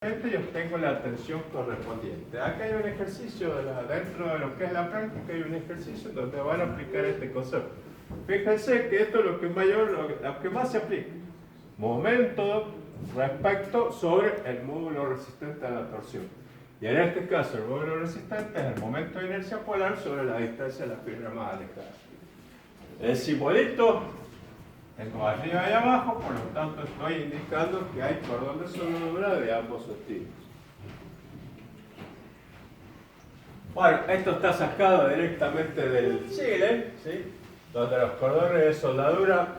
Y obtengo la tensión correspondiente. Acá hay un ejercicio dentro de lo que es la práctica, hay un ejercicio donde van a aplicar este concepto. Fíjense que esto es lo que más se aplica. Momento respecto sobre el módulo resistente a la torsión. Y en este caso el módulo resistente es el momento de inercia polar sobre la distancia de la fibra más alejada. El simbolito tengo arriba y abajo, por lo tanto estoy indicando que hay cordón de soldadura de ambos estilos. Bueno, esto está sacado directamente del Chile, ¿sí? Donde los cordones de soldadura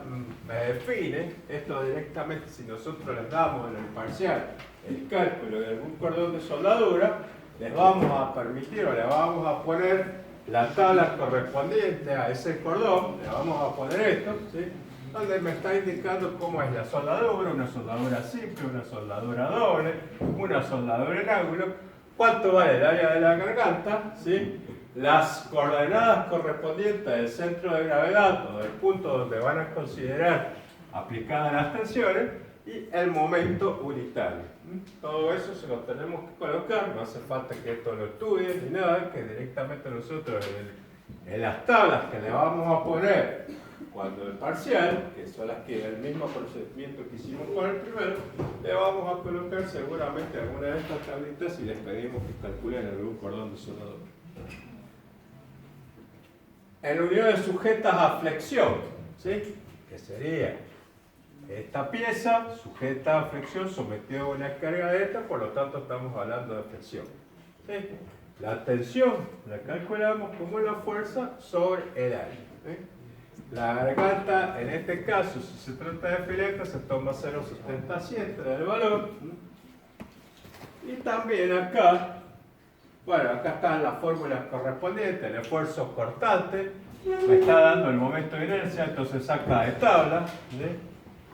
me definen. Esto directamente, si nosotros les damos en el parcial el cálculo de algún cordón de soldadura, les vamos a permitir o le vamos a poner la tabla correspondiente a ese cordón, le vamos a poner esto, ¿sí? Donde me está indicando cómo es la soldadura, una soldadura simple, una soldadura doble, una soldadura en ángulo, cuánto vale el área de la garganta, ¿sí? Las coordenadas correspondientes del centro de gravedad o del punto donde van a considerar aplicadas las tensiones y el momento unitario. Todo eso se lo tenemos que colocar, no hace falta que esto lo estudien ni nada, que directamente nosotros en las tablas que le vamos a poner cuando el parcial, que son las que el mismo procedimiento que hicimos con el primero, le vamos a colocar seguramente alguna de estas tablitas y les pedimos que calculen algún cordón de soldadura. En uniones sujetas a flexión, ¿sí? Que sería esta pieza sujeta a flexión sometida a una carga de esta, por lo tanto estamos hablando de flexión. ¿Sí? La tensión la calculamos como la fuerza sobre el área. ¿Sí? La garganta, en este caso, si se trata de filete, se toma 0,77 del valor. Y también acá, bueno, acá están las fórmulas correspondientes, el esfuerzo cortante, me está dando el momento de inercia, entonces saca de tabla, ¿sí?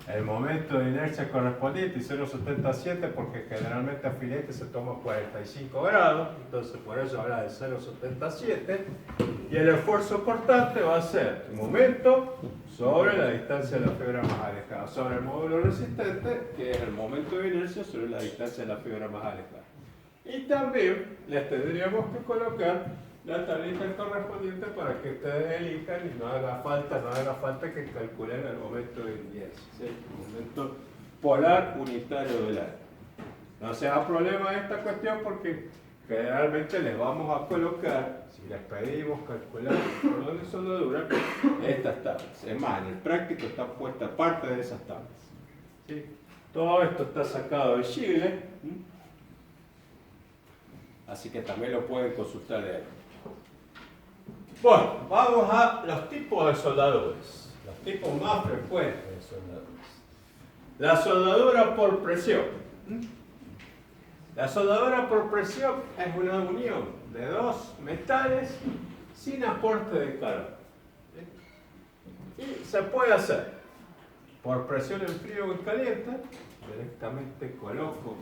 El momento de inercia correspondiente y 0,77 porque generalmente a filete se toma 45 grados, entonces por eso habla de 0,77 y el esfuerzo cortante va a ser el momento sobre la distancia de la fibra más alejada, sobre el módulo resistente que es el momento de inercia sobre la distancia de la fibra más alejada. Y también les tendríamos que colocar la tablita correspondiente para que ustedes elijan y no haga falta que calculen el momento de inercia, ¿sí? El momento polar unitario del área. No se haga problema esta cuestión porque generalmente les vamos a colocar, si les pedimos calcular el cordón de soldadura, estas tablas. Es más, en el práctico está puesta parte de esas tablas, ¿sí? Todo esto está sacado de Chile, así que también lo pueden consultar de ahí. Bueno, vamos a los tipos de soldaduras, los tipos más frecuentes de soldaduras. La soldadura por presión. La soldadura por presión es una unión de dos metales sin aporte de calor. Y se puede hacer por presión en frío o en caliente. Directamente coloco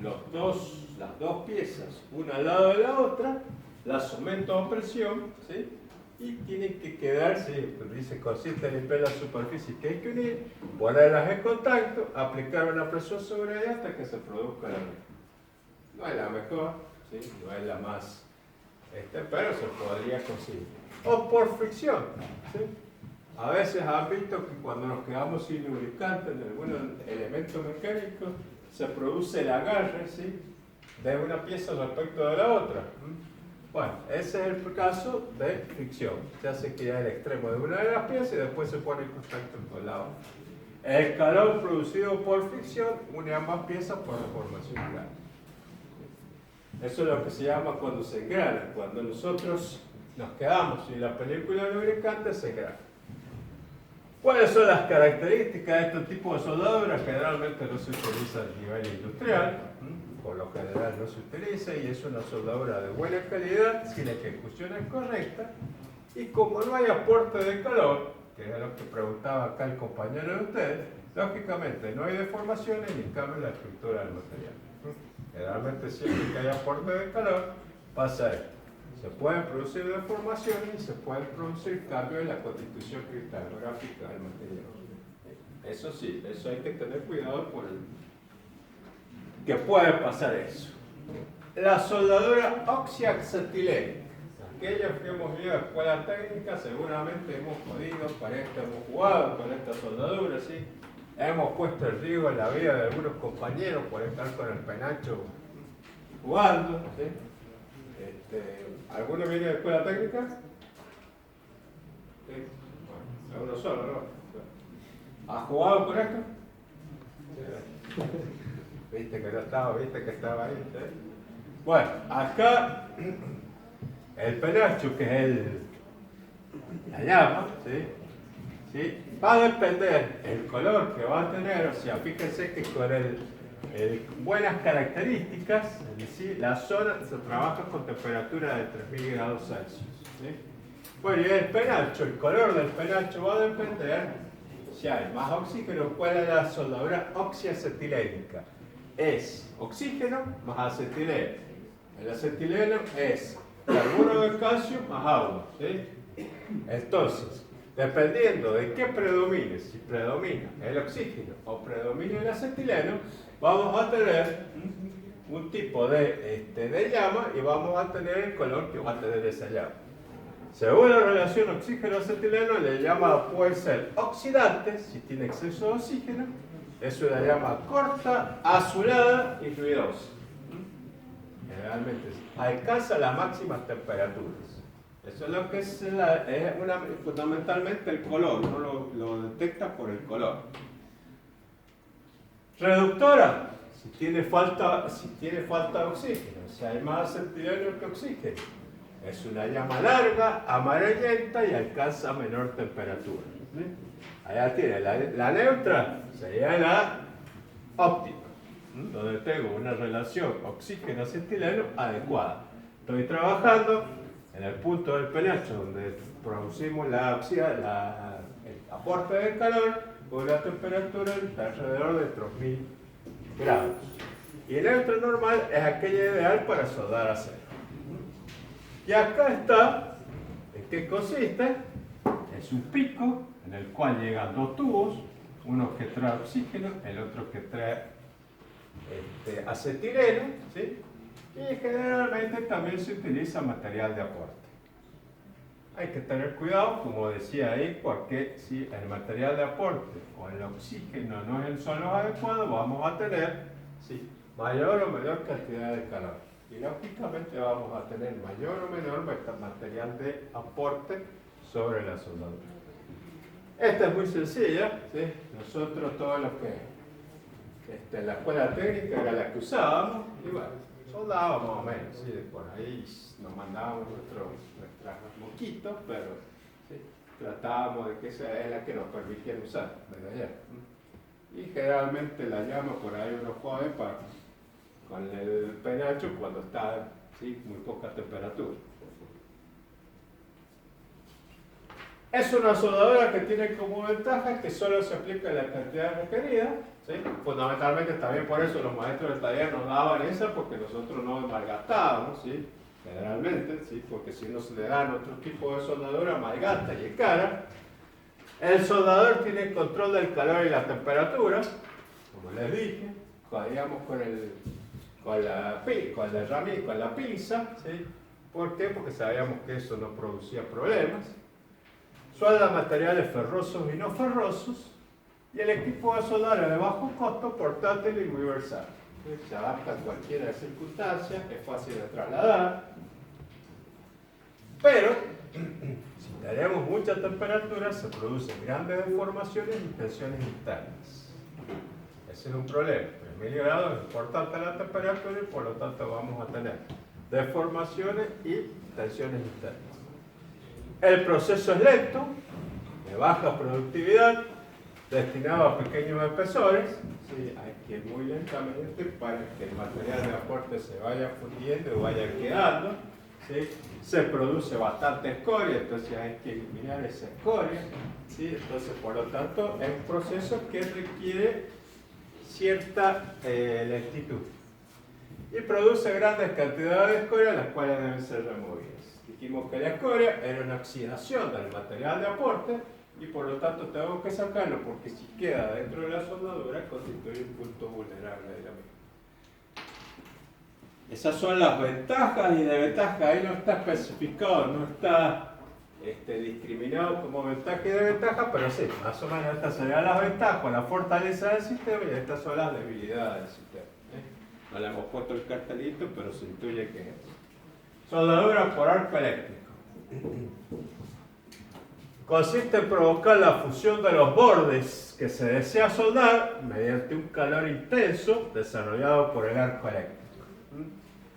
las dos piezas una al lado de la otra, las someto a presión, ¿sí? Y tienen que quedar, ¿sí? Dice consiste en limpiar la superficie que hay que unir, ponerlas en contacto, aplicar una presión sobre ella hasta que se produzca la unión. No es la mejor, ¿sí? No es la más, pero se podría conseguir. O por fricción, ¿sí? A veces han visto que cuando nos quedamos sin lubricante en algún elemento mecánico, se produce el agarre, ¿sí? De una pieza respecto de la otra. Bueno, ese es el caso de fricción. Se hace que ya el extremo de una de las piezas y después se pone en contacto con la otra. El calor producido por fricción une ambas piezas por la formación grana. Eso es lo que se llama cuando se engrana. Cuando nosotros nos quedamos sin la película lubricante, se engrana. ¿Cuáles son las características de este tipo de soldadura? Generalmente no se utiliza a nivel industrial, por lo general no se utiliza y es una soldadura de buena calidad si la ejecución es correcta y como no hay aporte de calor, que es lo que preguntaba acá el compañero de ustedes, lógicamente no hay deformaciones ni cambio en la estructura del material. Generalmente siempre que hay aporte de calor pasa esto. Se pueden producir deformaciones y se pueden producir cambios en la constitución cristalográfica del material. Eso sí, eso hay que tener cuidado por el que puede pasar eso. La soldadura oxiacetilénica. Aquellos que hemos ido a escuela técnica seguramente hemos podido con esto, hemos jugado con esta soldadura, ¿sí? Hemos puesto en riesgo la vida de algunos compañeros por estar con el penacho jugando, ¿sí? ¿Alguno viene de escuela técnica? ¿Sí? Bueno, uno solo, ¿no? ¿Has jugado con esto? Sí. Viste que no estaba, viste que estaba ahí, ¿sí? Bueno, acá el penacho, que es la llama, ¿sí? ¿Sí? Va a depender el color que va a tener, o sea, fíjense que con buenas características, ¿sí? La zona se trabaja con temperatura de 3000 grados Celsius, ¿sí? Bueno, y el penacho, el color del penacho va a depender si hay más oxígeno. ¿Cuál es la soldadura oxiacetilénica? Es oxígeno más acetileno. El acetileno es carburo de calcio más agua, ¿sí? Entonces, dependiendo de qué predomine, si predomina el oxígeno o predomina el acetileno, vamos a tener un tipo de llama y vamos a tener el color que va a tener esa llama. Según la relación oxígeno-acetileno, la llama puede ser oxidante si tiene exceso de oxígeno. Es una llama corta, azulada y ruidosa. Generalmente alcanza las máximas temperaturas. Eso es lo que es fundamentalmente el color, uno lo detecta por el color. Reductora, si tiene falta de oxígeno, si hay más acetileno que oxígeno. Es una llama larga, amarillenta y alcanza menor temperatura. ¿Sí? Allá tiene la neutra, sería la óptica, donde tengo una relación oxígeno-acetileno adecuada. Estoy trabajando en el punto del penacho donde producimos el aporte de calor con una temperatura de alrededor de 3000 grados. Y el neutro normal es aquella ideal para soldar acero. Y acá está, ¿en qué consiste? Es un pico en el cual llegan dos tubos, uno que trae oxígeno, el otro que trae acetileno, ¿sí? Y generalmente también se utiliza material de aporte. Hay que tener cuidado, como decía ahí, porque si el material de aporte o el oxígeno no es el solo adecuado, vamos a tener, ¿sí?, mayor o menor cantidad de calor. Y lógicamente vamos a tener mayor o menor material de aporte sobre la soldadura. Esta es muy sencilla, ¿sí? Nosotros todos los que en la escuela técnica era la que usábamos, y bueno, soldábamos más o menos, ¿sí? Por ahí nos mandábamos nuestros moquitos, pero ¿sí?, tratábamos de que esa es la que nos permitieran usar desde allá. Y generalmente la llama por ahí uno jode con el penacho cuando está, ¿sí?, muy poca temperatura. Es una soldadura que tiene como ventaja que solo se aplica la cantidad requerida, ¿sí? Fundamentalmente también por eso los maestros de taller nos daban esa, porque nosotros no malgastábamos, ¿sí?, generalmente, ¿sí?, porque si no se le dan otro tipo de soldadura, malgasta y es cara. El soldador tiene control del calor y la temperatura, como les dije, jodíamos con la pinza, ¿sí? ¿Por qué? Porque sabíamos que eso no producía problemas. Suelda materiales ferrosos y no ferrosos, y el equipo de soldar es de bajo costo, portátil y muy versátil. Se adapta a cualquier circunstancia, es fácil de trasladar, pero si tenemos mucha temperatura se producen grandes deformaciones y tensiones internas. Ese es un problema. En 1000 grados es importante la temperatura y por lo tanto vamos a tener deformaciones y tensiones internas. El proceso es lento, de baja productividad, destinado a pequeños espesores. Sí, hay que ir muy lentamente para que el material de aporte se vaya fundiendo y vaya quedando. ¿Sí? Se produce bastante escoria, entonces hay que eliminar esa escoria. ¿Sí? Entonces, por lo tanto, es un proceso que requiere cierta lentitud. Y produce grandes cantidades de escoria, las cuales deben ser removidas. Dijimos que la escoria era una oxidación del material de aporte y por lo tanto tengo que sacarlo porque si queda dentro de la soldadura constituye un punto vulnerable de la misma. Esas son las ventajas y desventajas. Ahí no está especificado, no está discriminado como ventaja y desventaja, pero sí, más o menos estas serían las ventajas, la fortaleza del sistema y estas son las debilidades del sistema. No le hemos puesto el cartelito, pero se intuye que es. Soldadura por arco eléctrico. Consiste en provocar la fusión de los bordes que se desea soldar mediante un calor intenso desarrollado por el arco eléctrico.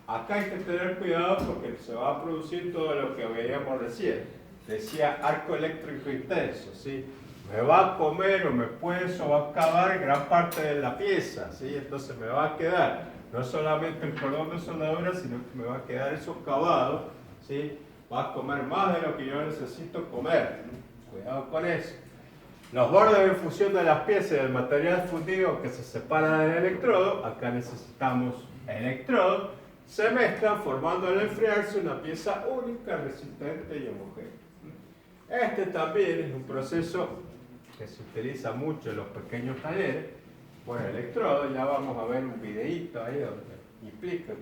Acá hay que tener cuidado porque se va a producir todo lo que veíamos recién. Decía arco eléctrico intenso, ¿sí? Me va a comer o me puede socavar gran parte de la pieza, ¿sí? Entonces me va a quedar no solamente el cordón de soldadura, sino que me va a quedar el socavado, ¿sí? Va a comer más de lo que yo necesito comer. Cuidado con eso. Los bordes de fusión de las piezas y del material fundido que se separa del electrodo, acá necesitamos electrodo, se mezclan formando al enfriarse una pieza única, resistente y homogénea. Este también es un proceso que se utiliza mucho en los pequeños talleres por electrodo. Ya vamos a ver un videíto ahí donde explica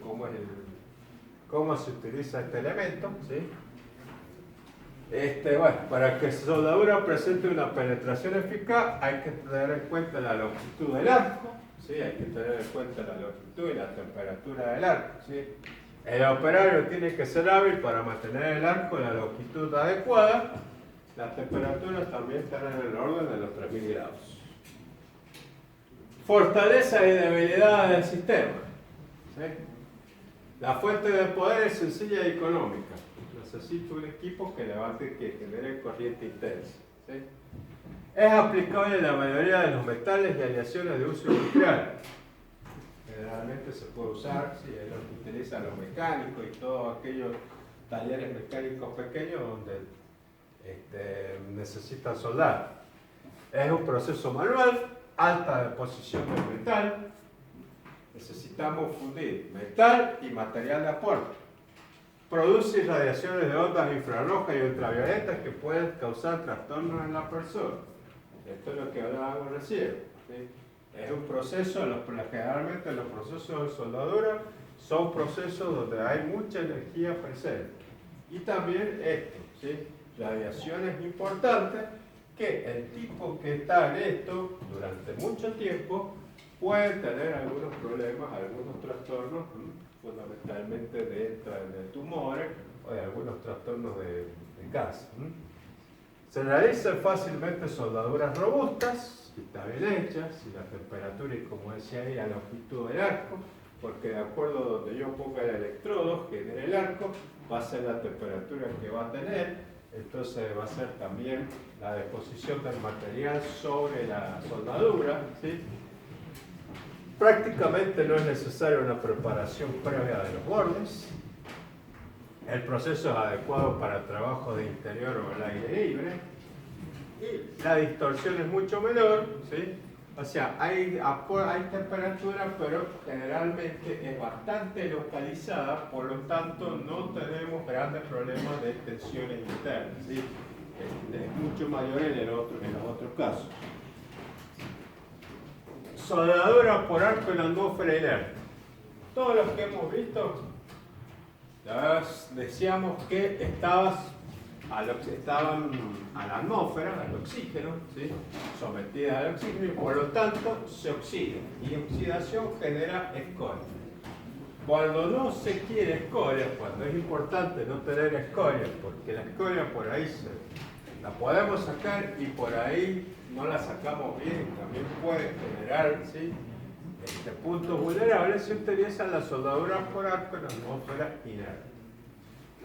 cómo se utiliza este elemento, ¿sí? Bueno, para que la soldadura presente una penetración eficaz hay que tener en cuenta la longitud del arco, ¿sí? Hay que tener en cuenta la longitud y la temperatura del arco, ¿sí? El operario tiene que ser hábil para mantener el arco en la longitud adecuada. Las temperaturas también están en el orden de los 3000 grados. Fortaleza y debilidad del sistema, ¿sí? La fuente de poder es sencilla y económica. Necesito un equipo que levante, que genere corriente intensa, ¿sí? Es aplicable en la mayoría de los metales y aleaciones de uso industrial. Generalmente se puede usar, ¿sí? Es lo que utilizan los mecánicos y todos aquellos talleres mecánicos pequeños donde necesitan soldar. Es un proceso manual, alta deposición de metal. Necesitamos fundir metal y material de aporte. Produce irradiaciones de ondas infrarrojas y ultravioletas que pueden causar trastornos en la persona. Esto es lo que hablábamos recién, ¿sí? Es un proceso, generalmente los procesos de soldadura son procesos donde hay mucha energía presente. Y también esto, ¿sí? Radiación es importante, que el tipo que está en esto durante mucho tiempo puede tener algunos problemas, algunos trastornos, fundamentalmente de tumores o de algunos trastornos de cáncer. Se realizan fácilmente soldaduras robustas, y está bien hechas, y la temperatura y, como decía ahí, la longitud del arco, porque de acuerdo a donde yo ponga el electrodo, genere el arco, va a ser la temperatura que va a tener, entonces va a ser también la deposición del material sobre la soldadura, ¿sí? Prácticamente no es necesaria una preparación previa de los bordes. El proceso es adecuado para trabajo de interior o al aire libre. Y la distorsión es mucho menor, ¿sí? O sea, hay temperatura, pero generalmente es bastante localizada, por lo tanto no tenemos grandes problemas de tensiones internas, ¿sí? Es mucho mayor en los otros casos. Soldadura por arco en atmósfera inerte. Todos los que hemos visto, decíamos que estaban a la atmósfera, al oxígeno, ¿sí? Sometidas al oxígeno, y por lo tanto se oxidan. Y oxidación genera escoria. Cuando no se quiere escoria, cuando es importante no tener escoria, porque la escoria por ahí la podemos sacar y por ahí no la sacamos bien, también puede generar, ¿sí? Puntos vulnerables, se utilizan las soldaduras por arco en atmósfera inerte.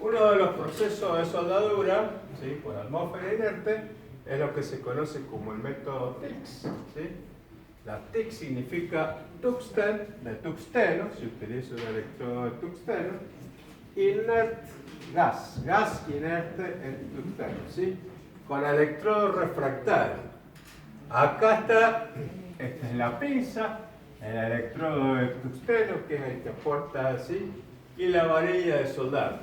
Uno de los procesos de soldadura, ¿sí? Por atmósfera inerte es lo que se conoce como el método TICS, ¿sí? La TIC significa tuxten, de tuxteno, se utiliza un electrodo de tuxteno, inert, gas inerte en tuxteno, ¿sí? Con electrodo refractario. Acá está, esta es la pinza, el electrodo de tuxteno, que es el que aporta así, y la varilla de soldar.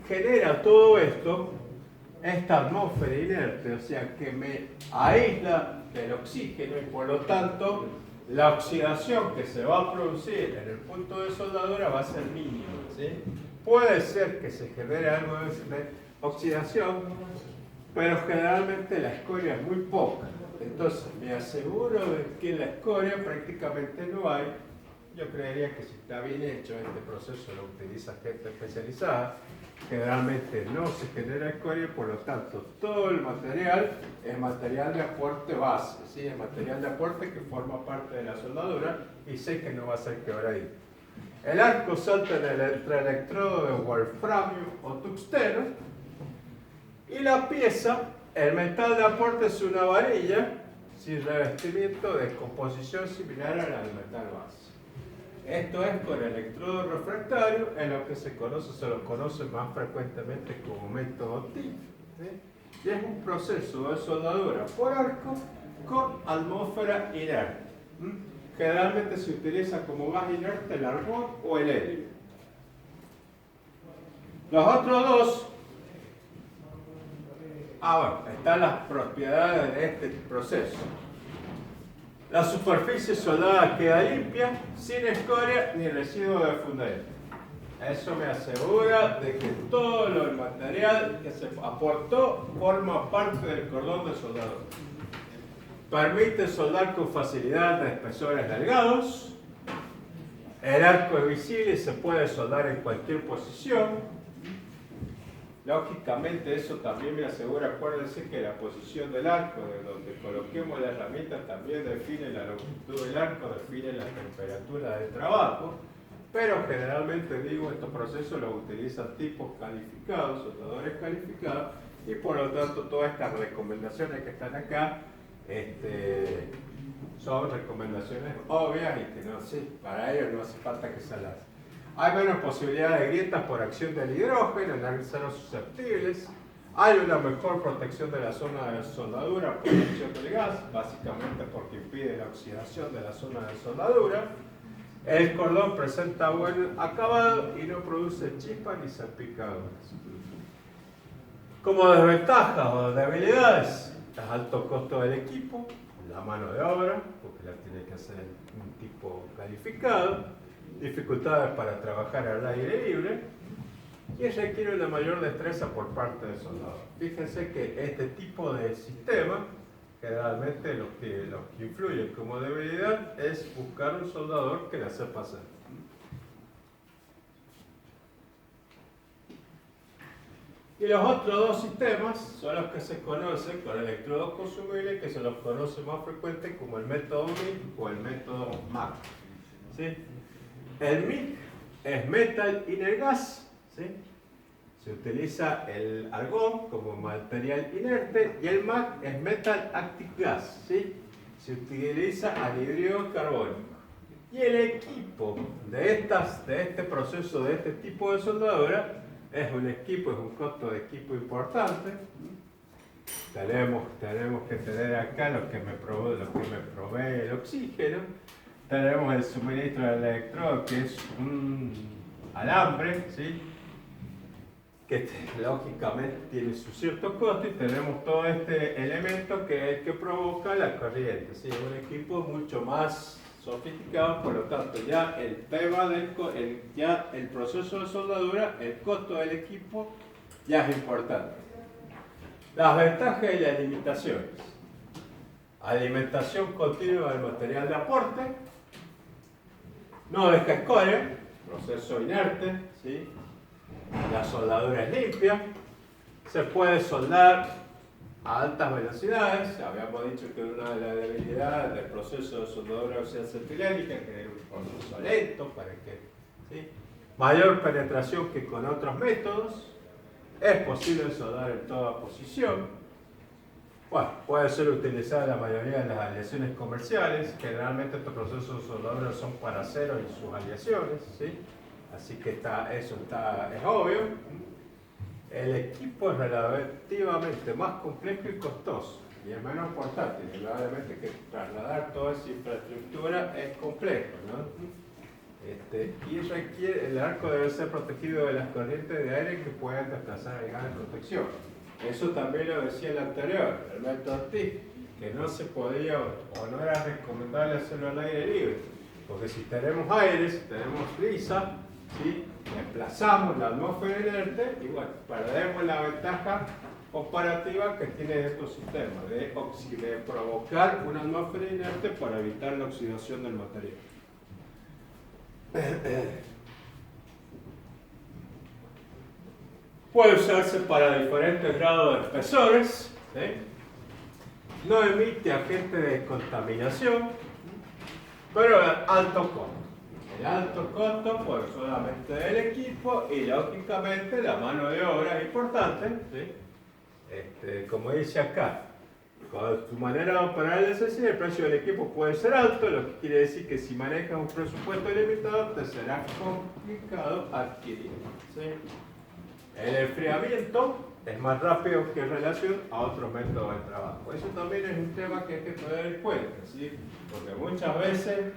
Genera todo esto, esta atmósfera inerte, o sea que me aísla del oxígeno y por lo tanto la oxidación que se va a producir en el punto de soldadura va a ser mínima, ¿sí? Puede ser que se genere algo de oxidación, pero generalmente la escoria es muy poca. Entonces me aseguro de que la escoria prácticamente no hay. Yo creería que si está bien hecho este proceso lo utiliza gente especializada. Generalmente no se genera escoria, por lo tanto todo el material es material de aporte base, ¿sí? Es material de aporte que forma parte de la soldadura y sé que no va a ser quebradito. El arco salta entre el electrodo de wolframio o tuxteno y la pieza, el metal de aporte es una varilla sin revestimiento de composición similar a la del metal base. Esto es con electrodo refractario, en lo que se lo conoce más frecuentemente como método TIF, ¿sí? Y es un proceso de soldadura por arco con atmósfera inerte. Generalmente se utiliza como gas inerte el argón o el helio. Los otros dos, bueno, están las propiedades de este proceso. La superficie soldada queda limpia, sin escoria ni residuos de fundamento. Eso me asegura de que todo el material que se aportó forma parte del cordón de soldadura. Permite soldar con facilidad de espesores delgados. El arco es visible y se puede soldar en cualquier posición. Lógicamente eso también me asegura, acuérdense que la posición del arco, de donde coloquemos la herramienta, también define la longitud del arco, define la temperatura del trabajo, pero generalmente digo, estos procesos los utilizan tipos calificados, soldadores calificados, y por lo tanto todas estas recomendaciones que están acá son recomendaciones obvias y que no, sí, para ello no hace falta que se las... Hay menos posibilidad de grietas por acción del hidrógeno en aceros susceptibles. Hay una mejor protección de la zona de soldadura por la acción del gas, básicamente porque impide la oxidación de la zona de soldadura. El cordón presenta buen acabado y no produce chispas ni salpicaduras. Como desventajas o debilidades, el alto costo del equipo, la mano de obra, porque la tiene que hacer un tipo calificado, dificultades para trabajar al aire libre y requiere una mayor destreza por parte del soldador. Fíjense que este tipo de sistema, generalmente lo que influye como debilidad es buscar un soldador que la sepa hacer. Y los otros dos sistemas son los que se conocen con electrodos consumibles, que se los conoce más frecuente como el método MIG o el método MAC. ¿Sí? El MIG es Metal Inert Gas, ¿sí? Se utiliza el argón como material inerte y el MAC es Metal Active Gas, ¿sí? Se utiliza anhídrido carbónico. Y el equipo de este proceso, de este tipo de soldadura, es un costo de equipo importante. Tenemos que tener acá lo que me provee el oxígeno. Tenemos el suministro del electrodo, que es un alambre, ¿sí? Que lógicamente tiene su cierto costo, y tenemos todo este elemento que es el que provoca la corriente, ¿sí? Un equipo mucho más sofisticado, por lo tanto ya el tema ya el proceso de soldadura, el costo del equipo ya es importante. Las ventajas y las limitaciones: alimentación continua del material de aporte, no deja escoria, proceso inerte, ¿sí? La soldadura es limpia, se puede soldar a altas velocidades. Habíamos dicho que una de las debilidades del proceso de soldadura acetilínica, que es un proceso lento, ¿sí? Mayor penetración que con otros métodos, es posible soldar en toda posición. Bueno, puede ser utilizada en la mayoría de las aleaciones comerciales. Generalmente estos procesos de soldadura son para acero y sus aleaciones, ¿sí? Así que es obvio. El equipo es relativamente más complejo y costoso y es menos portátil. Obviamente que trasladar toda esa infraestructura es complejo, ¿no? Y el arco debe ser protegido de las corrientes de aire que puedan desplazar el gas de protección. Eso también lo decía el anterior, el método TIF. que no se podía o no era recomendable hacerlo al aire libre, porque si tenemos aire, si tenemos brisa, ¿sí? Desplazamos la atmósfera inerte y bueno, perdemos la ventaja comparativa que tiene estos sistemas de provocar una atmósfera inerte para evitar la oxidación del material. Puede usarse para diferentes grados de espesores, ¿sí? No emite agente de contaminación, pero alto costo. El alto costo, pues solamente del equipo y lógicamente la mano de obra es importante, ¿sí? Como dice acá, con tu manera de operar el SSI, el precio del equipo puede ser alto, lo que quiere decir que si manejas un presupuesto limitado te será complicado adquirir, ¿sí? El enfriamiento es más rápido que en relación a otros métodos de trabajo. Eso también es un tema que hay que tener en cuenta, ¿sí? Porque muchas veces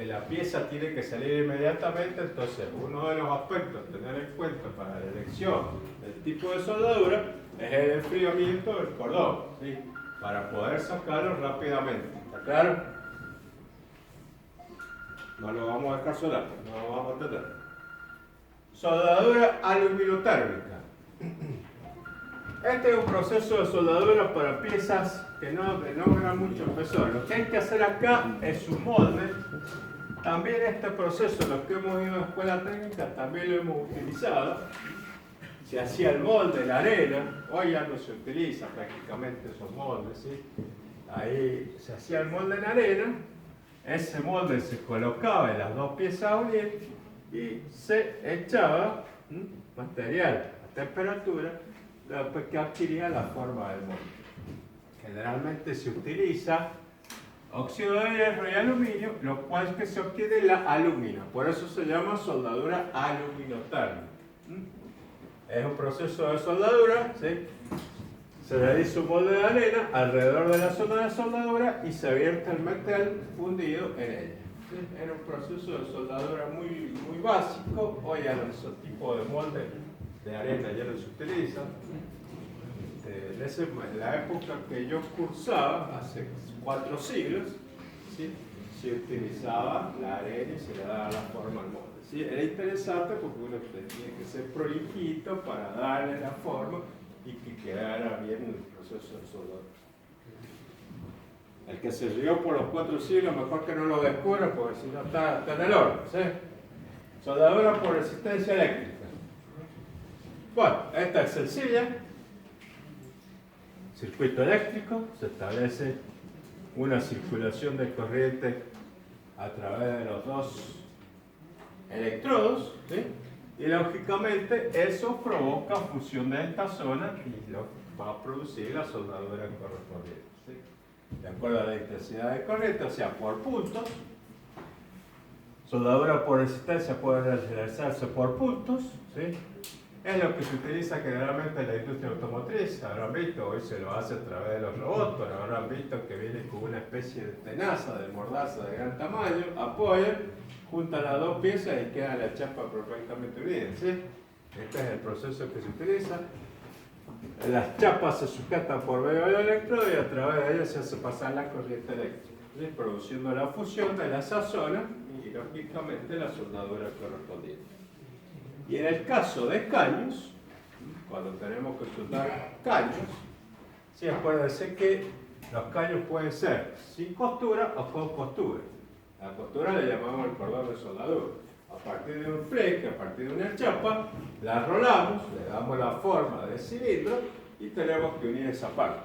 la pieza tiene que salir inmediatamente, entonces uno de los aspectos a tener en cuenta para la elección del tipo de soldadura es el enfriamiento del cordón, ¿sí? Para poder sacarlo rápidamente. ¿Está claro? No lo vamos a dejar solar, no lo vamos a tener. Soldadura aluminotérmica. Este es un proceso de soldadura para piezas que no logran mucho espesor. Lo que hay que hacer acá es un molde. También este proceso, los que hemos ido a escuela técnica, también lo hemos utilizado. Se hacía el molde en la arena, hoy ya no se utiliza prácticamente esos moldes, ¿sí? Ahí se hacía el molde en arena, ese molde se colocaba en las dos piezas a unir y se echaba material a temperatura después que adquiría la forma del molde. Generalmente se utiliza óxido de hierro y aluminio, lo cual es que se obtiene la alúmina, por eso se llama soldadura aluminotérmica. Es un proceso de soldadura, ¿sí? Se realiza un molde de arena alrededor de la zona de soldadura y se vierte el metal fundido en ella. ¿Sí? Era un proceso de soldadura muy básico. Hoy ya esos tipos de moldes de arena ya no se utilizan. En la época que yo cursaba, hace 4 siglos, ¿sí? Se utilizaba la arena y se le daba la forma al molde. ¿Sí? Era interesante porque uno tenía que ser prolijito para darle la forma y que quedara bien el proceso de soldadura. El que se rió por los 4 siglos, mejor que no lo descubra porque si no está en el horno. ¿Sí? Soldadura por resistencia eléctrica. Bueno, esta es sencilla. Circuito eléctrico, se establece una circulación de corriente a través de los dos electrodos, ¿sí? Y lógicamente eso provoca fusión de esta zona y lo va a producir la soldadura correspondiente, ¿sí? De acuerdo a la intensidad de corriente, o sea, por puntos. Soldadura por resistencia puede realizarse por puntos, ¿sí? Es lo que se utiliza generalmente en la industria automotriz. Habrán visto, hoy se lo hace a través de los robots, pero habrán visto que viene con una especie de tenaza, de mordaza de gran tamaño, apoyan, juntan las dos piezas y queda la chapa perfectamente unida, ¿sí? Este es el proceso que se utiliza. Las chapas se sujetan por medio del electrodo y a través de ellas se hace pasar la corriente eléctrica, ¿sí? Produciendo la fusión de esa zona y lógicamente la soldadura correspondiente. Y en el caso de caños, cuando tenemos que soldar caños, sí, acuérdense que los caños pueden ser sin costura o con costura. La costura le llamamos el cordón de soldadura. A partir de un fleque, a partir de una chapa, la rolamos, le damos la forma de cilindro y tenemos que unir esa parte.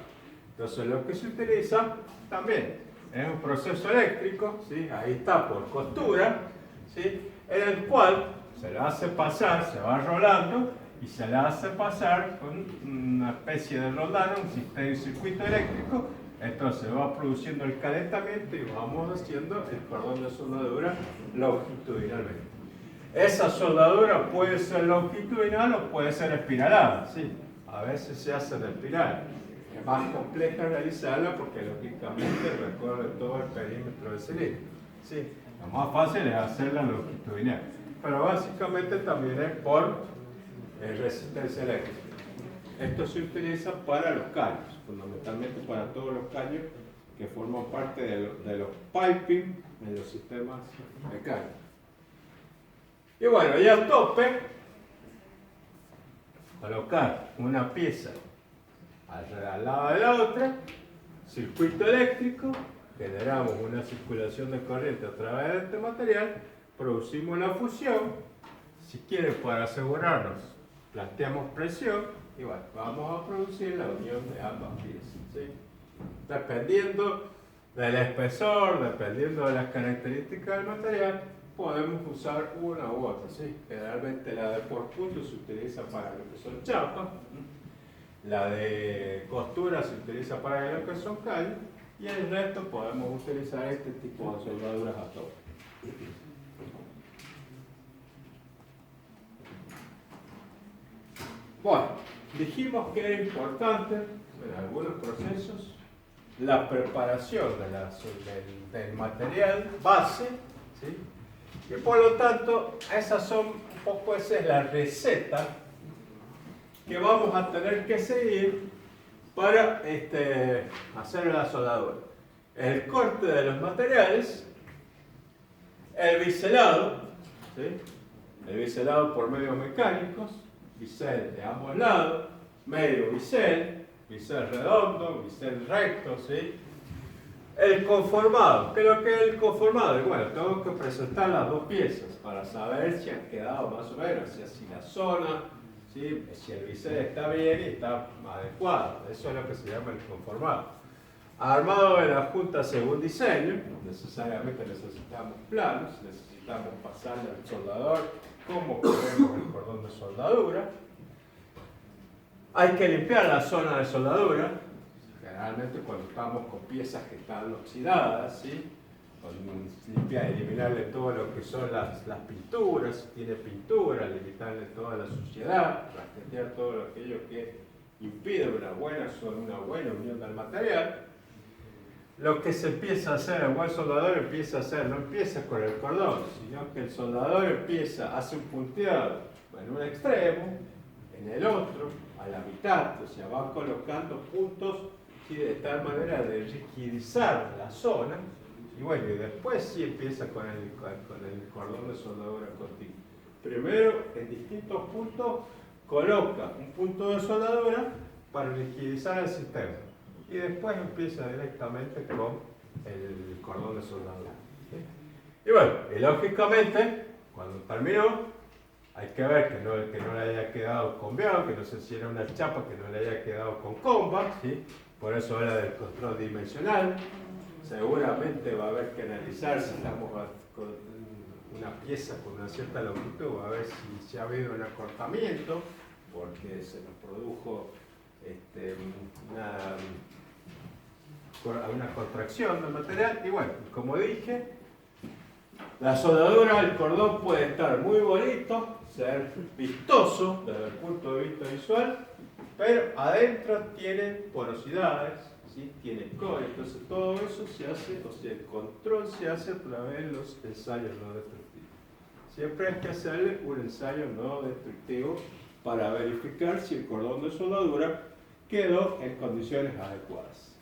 Entonces lo que se utiliza también es un proceso eléctrico, ¿sí? Ahí está por costura, ¿sí? En el cual se le hace pasar, se va rolando y se le hace pasar con una especie de roldano, un circuito eléctrico. Entonces va produciendo el calentamiento y vamos haciendo el cordón de soldadura longitudinalmente. Esa soldadura puede ser longitudinal o puede ser espiralada, ¿sí? A veces se hace en espiral. Es más compleja realizarla porque lógicamente recorre todo el perímetro del cilindro, ¿sí? Lo más fácil es hacerla longitudinal. Pero básicamente también es por resistencia eléctrica. Esto se utiliza para los caños, fundamentalmente para todos los caños que forman parte de los piping en los sistemas mecánicos. Y bueno, y al tope, colocar una pieza al lado de la otra, circuito eléctrico, generamos una circulación de corriente a través de este material, producimos la fusión, si quieren para asegurarnos, planteamos presión y bueno, vamos a producir la unión de ambas piezas, ¿sí? Dependiendo del espesor, dependiendo de las características del material, podemos usar una u otra, ¿sí? Generalmente la de por punto se utiliza para lo que son chapas, la de costura se utiliza para lo que son callos y el resto podemos utilizar este tipo de soldaduras a tope. Bueno, dijimos que era importante en algunos procesos la preparación del material base, ¿sí? Y por lo tanto, esa es la receta que vamos a tener que seguir para hacer la soldadura. El corte de los materiales, el biselado, ¿sí? El biselado por medios mecánicos, bisel de ambos lados, medio bisel redondo, bisel recto, ¿sí? El conformado. ¿Qué es lo que es el conformado? Bueno, tengo que presentar las dos piezas para saber si han quedado más o menos, si la zona, ¿sí? Si el bisel está bien y está adecuado. Eso es lo que se llama el conformado. Armado de la junta según diseño, necesariamente necesitamos planos, necesitamos pasarle al soldador cómo queremos el cordón de soldadura. Hay que limpiar la zona de soldadura, generalmente cuando estamos con piezas que están oxidadas, ¿sí? Limpiar, eliminarle todo lo que son las pinturas, si tiene pintura, limitarle toda la suciedad, rasquetear todo aquello que impide una buena unión del material. Lo que se empieza a hacer, el buen soldador no empieza con el cordón, sino que el soldador hace un punteado en un extremo, en el otro, a la mitad, o sea, va colocando puntos, ¿sí? De tal manera de rigidizar la zona, y bueno, y después sí empieza con el cordón de soldadura continua. Primero, en distintos puntos, coloca un punto de soldadura para rigidizar el sistema. Y después empieza directamente con el cordón de soldadura, ¿sí? Y bueno, y lógicamente, cuando terminó, hay que ver que no le haya quedado combeado, que no se hiciera una chapa, que no le haya quedado con comba, ¿sí? Por eso habla del control dimensional. Seguramente va a haber que analizar si estamos con una pieza con una cierta longitud, va a ver si ha habido un acortamiento, porque se nos produjo una contracción del material. Y bueno, como dije, la soldadura del cordón puede estar muy bonito, ser vistoso desde el punto de vista visual, pero adentro tiene porosidades, ¿sí? Tiene cobre, entonces todo eso se hace, o sea, el control se hace a través de los ensayos no destructivos. Siempre hay que hacerle un ensayo no destructivo para verificar si el cordón de soldadura quedó en condiciones adecuadas.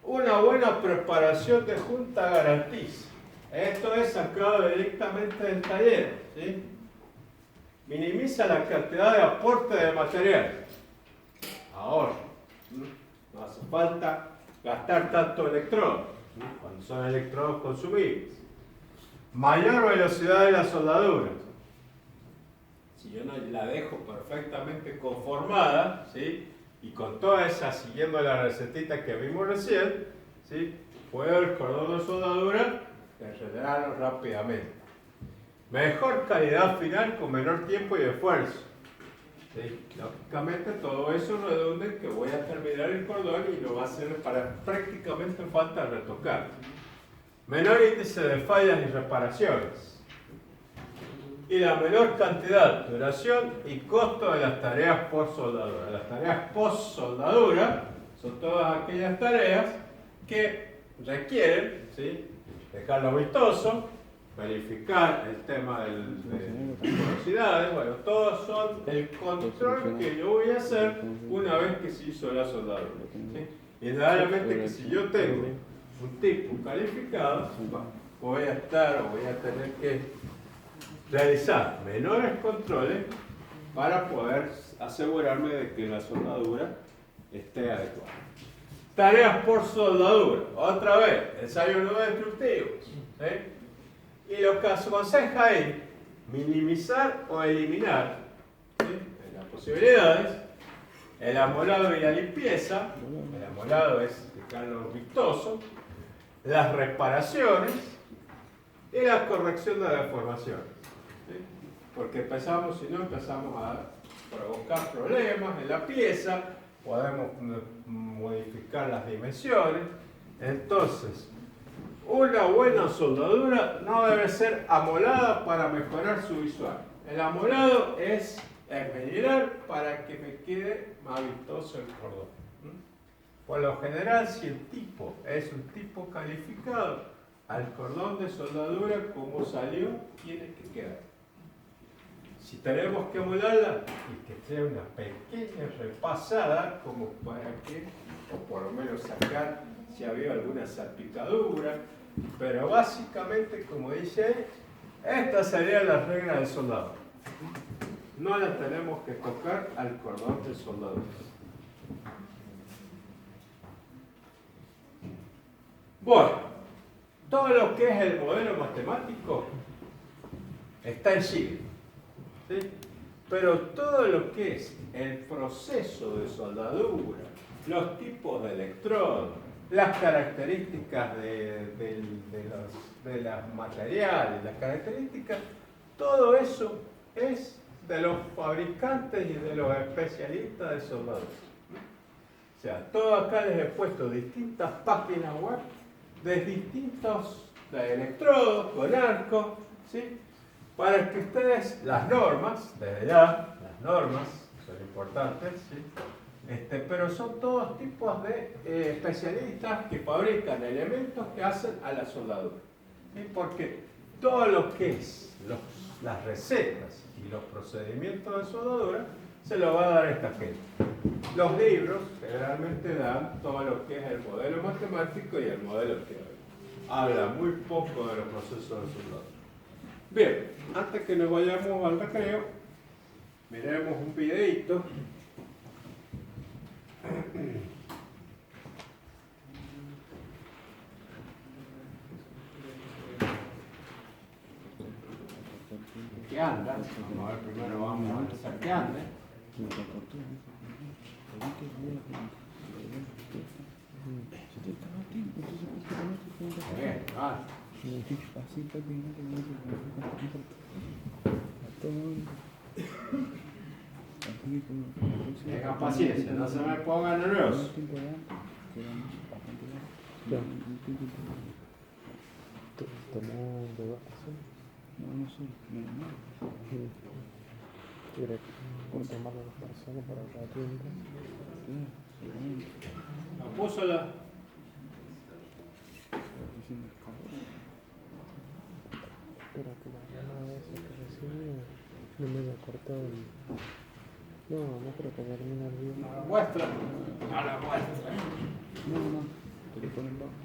Una buena preparación de junta garantiza. Esto es sacado directamente del taller, ¿sí? Minimiza la cantidad de aporte de material. Ahora, no hace falta gastar tanto electrodo, ¿sí? Cuando son electrodos consumibles. Mayor velocidad de la soldadura. Si yo no la dejo perfectamente conformada, ¿sí? Y con toda esa, siguiendo la recetita que vimos recién, ¿sí? Puedo el cordón de soldadura enredarlo rápidamente. Mejor calidad final con menor tiempo y esfuerzo. ¿Sí? Lógicamente todo eso redunda en que voy a terminar el cordón y no va a ser prácticamente falta retocar. Menor índice de fallas y reparaciones. Y la menor cantidad, duración y costo de las tareas post-soldadura. Las tareas post-soldadura son todas aquellas tareas que requieren, ¿sí? Dejarlo vistoso, verificar el tema de velocidades, bueno, todos son el control que yo voy a hacer una vez que se hizo la soldadura. ¿Sí? Indudablemente que si yo tengo un tipo calificado, voy a tener que realizar menores controles para poder asegurarme de que la soldadura esté adecuada. Tareas por soldadura, otra vez, ensayo no destructivos. ¿Sí? Y lo que aconseja es minimizar o eliminar, ¿sí?, las posibilidades, el amolado y la limpieza. El amolado es dejarlo vistoso, las reparaciones y la corrección de las deformaciones. ¿Sí? Porque si no empezamos a provocar problemas en la pieza, podemos modificar las dimensiones. Entonces, una buena soldadura no debe ser amolada para mejorar su visual. El amolado es esmerillar para que me quede más vistoso el cordón. Por lo general, si el tipo es un tipo calificado, al cordón de soldadura como salió, tiene que quedar. Si tenemos que amolarla, y que sea una pequeña repasada, como para que, o por lo menos sacar si había alguna salpicadura, pero básicamente, como dice ahí, esta sería la regla del soldador. No la tenemos que tocar al cordón del soldador. Bueno, todo lo que es el modelo matemático está en sí. ¿Sí? Pero todo lo que es el proceso de soldadura, los tipos de electrodos, las características de los materiales, las características, todo eso es de los fabricantes y de los especialistas de soldadura. O sea, todo acá les he puesto distintas páginas web de distintos electrodos con arco, ¿sí?, para que ustedes, las normas, desde ya, las normas son importantes, ¿sí?, pero son todos tipos de especialistas que fabrican elementos que hacen a la soldadura. ¿Sí? Porque todo lo que es las recetas y los procedimientos de soldadura se lo va a dar esta gente. Los libros generalmente dan todo lo que es el modelo matemático y el modelo teórico. Habla muy poco de los procesos de soldadura. Bien, antes que nos vayamos al recreo, miremos un videito. ¿Qué anda? Vamos a ver, primero vamos a empezar qué anda. Bien, vale. Tengan paciencia, no se me pongan nerviosos. ¿Tomó de vacaciones? No sé, no. ¿Quiere tomar las vacaciones para la tienda? Sí. Apúsala. Espérate, la llamada esa que recién no me había cortado el... No creo que termine el video. A la muestra. A la muestra. No. Te lo ponen bajo.